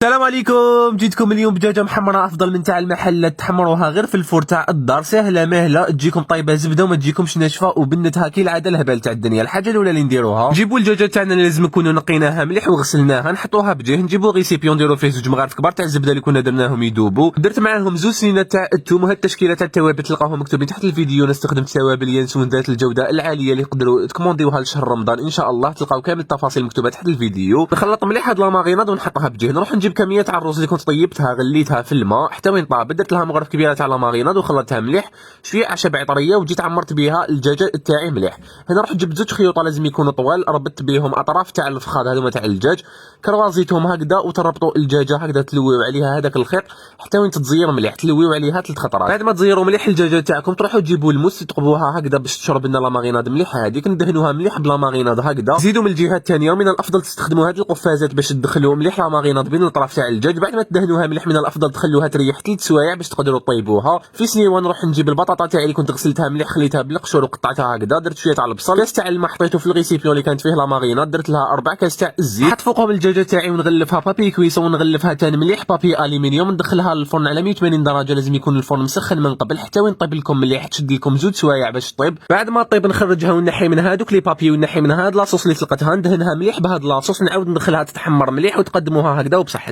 السلام عليكم. جيتكم اليوم بدجاجه محمره افضل من تاع المحلات. تحمروها غير في الفور تاع الدار، سهله ماهله، تجيكم طيبه زبده وما تجيكمش ناشفه وبنتها كي العاده الهبال تاع الدنيا. الحاجه الاولى اللي نديروها، نجيبوا الدجاجه تاعنا اللي لازم نكونوا نقيناها مليح وغسلناها، نحطوها بجيه، نجيبوا ريسيبيون نديروا فيه 2 مغارف كبار تاع الزبده اللي كنا درناهم يذوبوا، درت معاهم 2 سنينات تاع الثوم. وهاد التشكيله تاع التوابل تلقاوهم مكتوبين تحت الفيديو. انا استخدمت توابل ينسون ذات الجوده العاليه اللي يقدروا تكومونديوها لشهر رمضان ان شاء الله. تلقاو كامل التفاصيل مكتوبه تحت الفيديو. نخلط مليح هاد لاماغيناد ونحطها بجيه. نروح نجيب كميه تاع الرز اللي كنت طيبتها غليتها في الماء حتى وين طابت، درت لها مغرف كبيره تاع لاماغيناد وخلطتها مليح، شويه اعشاب عطريه، وجيت عمرت بها الدجاجه تاعي مليح. هنا رحت جبت 2 خيوط لازم يكونوا طوال، ربطت بهم اطراف تاع الفخاد هذوما تاع الدجاج، كروازيتهم هكذا، وتربطوا الدجاجه هكذا، تلويو عليها هذاك الخيط حتى وين تتزير مليح، تلويو عليها 3 خطرات. بعد ما تزيروا مليح الدجاجه تاعكم تروحوا تجيبوا الموس تقبوها هكذا باش تشرب لنا لاماغيناد مليح. هذيك ندهنوها مليح بلاماغيناد هكذا. زيدوا من الجهه الثانيه، ومن الافضل تستخدموا هذه القفازات باش تدخلوا مليح لاماغيناد بين الاطراف تاع الدجاج. بعد ما تدهنوها مليح من الافضل تخلوها تريح 3 سوايع باش تقدروا طيبوها. في سنيوه نروح نجيب البطاطا تاعي اللي كنت غسلتها مليح، خليتها بالقشور وقطعتها هكذا، درت شويه تاع البصل، كاس تاع الماء حطيته في الريسيبيون اللي كانت فيه لاماغيناد، درت لها 4 كاس تاع الزيت، حط فوقهم الدجاجه تاعي ونغلفها بابي كويسون، ونغلفها تاني مليح بابي الومنيوم، ندخلها للفرن على 180 درجه، لازم يكون الفرن مسخن من قبل حتى وين طيب لكم مليح، تشد لكم 2 سوايع باش طيب. بعد ما طيب نخرجها ونحي من هذوك لي بابي ونحي من هاد لاصوص اللي تلقتها، ندهنها مليح بهاد لاصوص، نعاود ندخلها تتحمر مليح وتقدموها هكذا وبصحتكم.